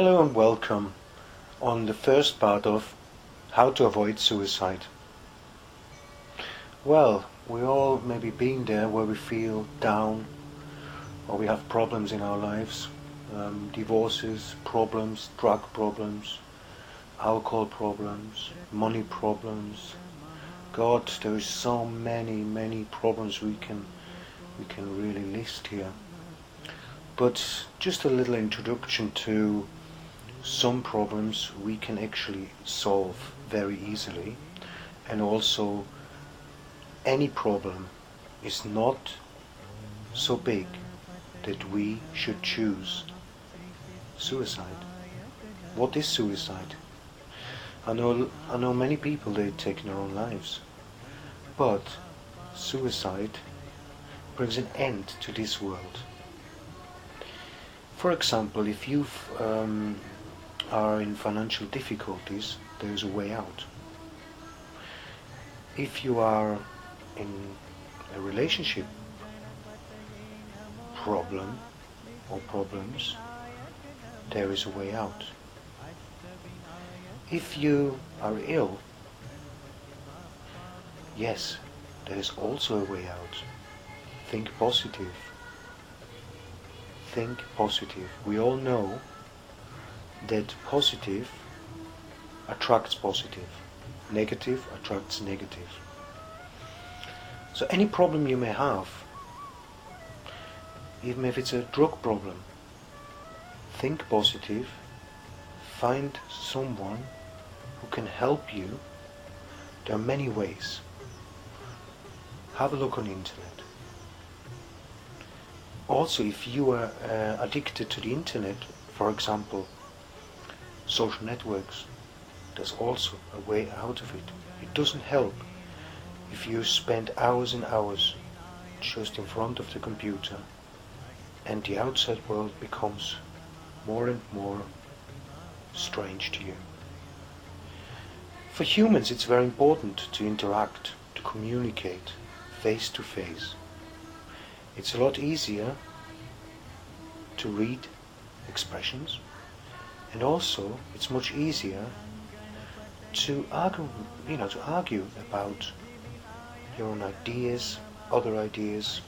Hello and welcome on the first part of how to avoid suicide. Well, we all maybe been there where we feel down or we have problems in our lives, divorces, problems, drug problems, alcohol problems, money problems. God, there is so many problems we can really list here. But just a little introduction to some problems we can actually solve very easily, and also any problem is not so big that we should choose suicide. What is suicide? I know many people, they've taken their own lives, but suicide brings an end to this world. For example, if you are in financial difficulties, there is a way out. If you are in a relationship problem or problems, there is a way out. If you are ill, yes, there is also a way out. Think positive. Think positive. We all know that positive attracts positive, negative attracts negative. So any problem you may have, even if it's a drug problem, think positive, find someone who can help you. There are many ways. Have a look on the internet. Also, if you are addicted to the internet, for example, social networks, there's also a way out of it. It doesn't help if you spend hours and hours just in front of the computer and the outside world becomes more and more strange to you. For humans, it's very important to interact, to communicate face to face. It's a lot easier to read expressions, and also it's much easier to argue about your own ideas, other ideas.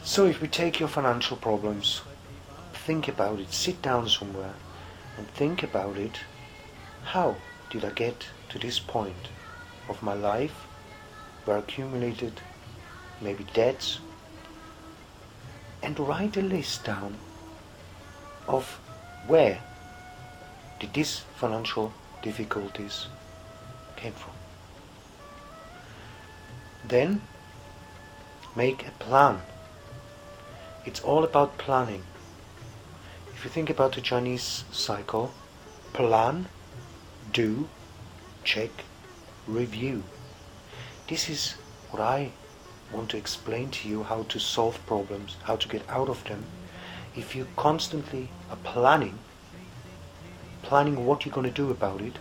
So if we take your financial problems, think about it, sit down somewhere and think about it. How did I get to this point of my life where I accumulated maybe debts, and write a list down of where did these financial difficulties came from. Then make a plan. It's all about planning. If you think about the Chinese cycle, plan, do, check, review. This is what I want to explain to you, how to solve problems, how to get out of them. If you constantly are planning what you're going to do about it,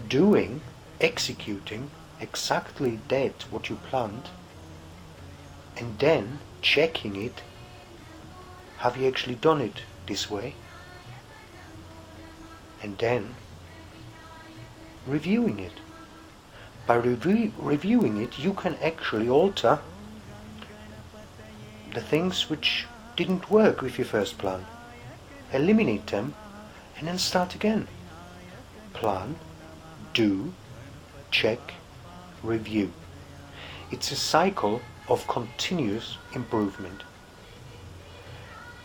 doing, executing exactly that what you planned, and then checking it, have you actually done it this way? And then reviewing it. By reviewing it, you can actually alter the things which didn't work with your first plan. Eliminate them and then start again. Plan, do, check, review. It's a cycle of continuous improvement.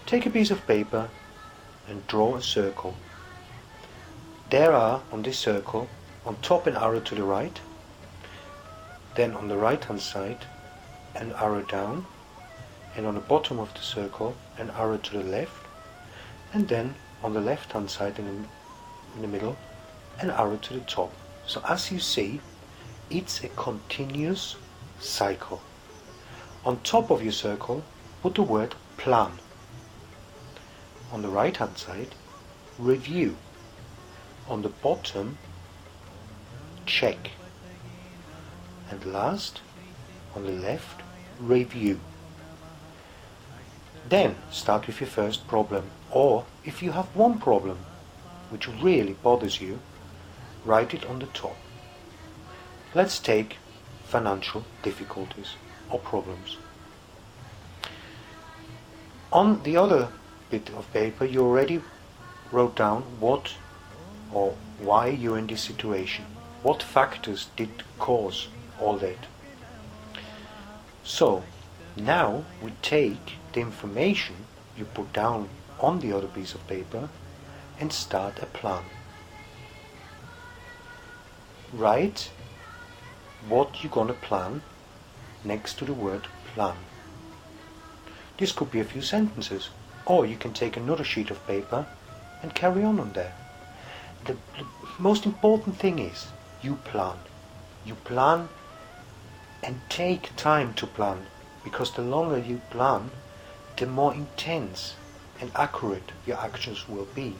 Take a piece of paper and draw a circle. There are, on this circle, on top an arrow to the right, then on the right hand side an arrow down, and on the bottom of the circle an arrow to the left, and then on the left hand side in the middle an arrow to the top. So as you see, it's a continuous cycle. On top of your circle put the word plan. On the right hand side, review. On the bottom, check. And last, on the left, review. Then start with your first problem, or if you have one problem which really bothers you, write it on the top. Let's take financial difficulties or problems. On the other bit of paper you already wrote down what or why you're in this situation. What factors did cause all that? So now we take the information you put down on the other piece of paper and start a plan. Write what you're gonna plan next to the word plan. This could be a few sentences, or you can take another sheet of paper and carry on there. The most important thing is you plan. You plan and take time to plan, because the longer you plan, the more intense and accurate your actions will be.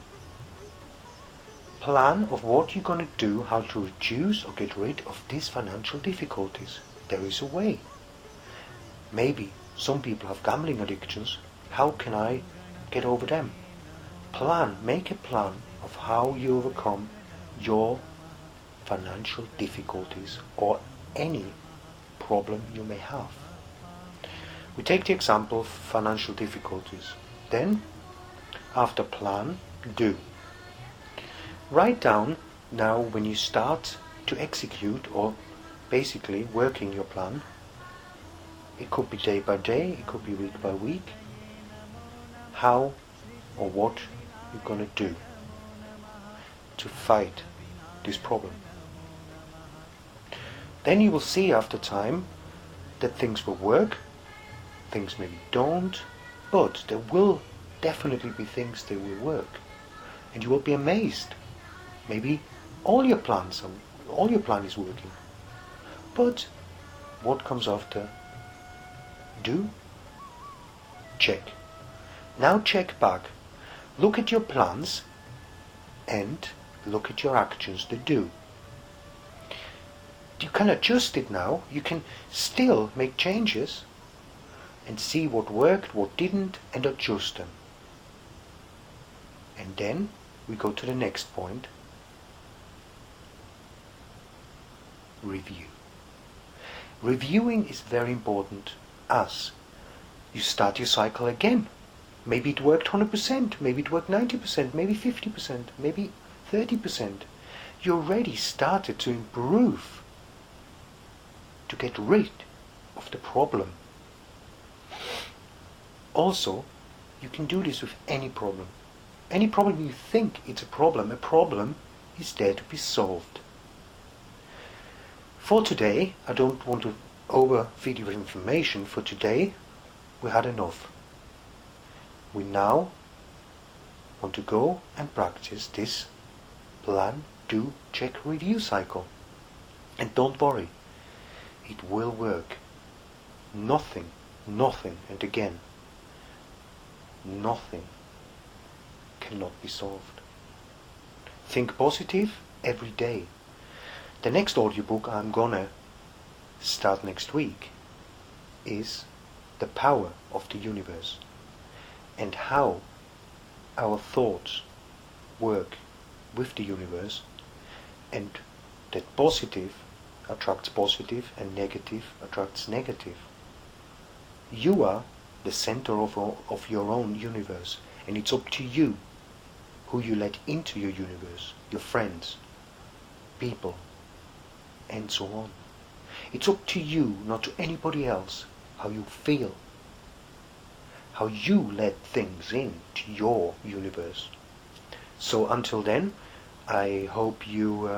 Plan of what you're going to do, how to reduce or get rid of these financial difficulties. There is a way. Maybe some people have gambling addictions. How can I get over them? Make a plan of how you overcome your financial difficulties or any problem you may have. We take the example of financial difficulties. Then, after plan, do. Write down now when you start to execute or basically working your plan. It could be day by day, it could be week by week. How or what you're going to do to fight this problem. Then you will see after time that things will work, things maybe don't, but there will definitely be things that will work. And you will be amazed. Maybe all your plan is working. But what comes after? Do? Check. Now check back. Look at your plans and look at your actions to do. You can adjust it now. You can still make changes and see what worked, what didn't, and adjust them. And then we go to the next point. Review. Reviewing is very important as you start your cycle again. Maybe it worked 100%, maybe it worked 90%, maybe 50%, maybe 30%. You already started to improve, to get rid of the problem. Also, you can do this with any problem. Any problem you think it's a problem is there to be solved. For today, I don't want to overfeed you with information. For today, we had enough. We now want to go and practice this plan, do, check, review cycle. And don't worry, it will work. Nothing, and again, nothing cannot be solved. Think positive every day. The next audiobook I'm gonna start next week is The Power of the Universe, and how our thoughts work with the universe, and that positive attracts positive and negative attracts negative. You are the center of your own universe, and it's up to you who you let into your universe, your friends, people, and so on. It's up to you, not to anybody else, how you feel, how you let things into your universe. So until then, I hope you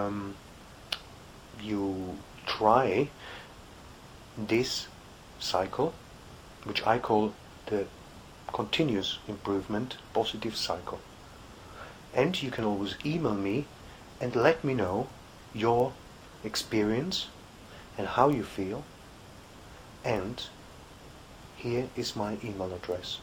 try this cycle, which I call the continuous improvement positive cycle. And you can always email me and let me know your experience and how you feel. And here is my email address.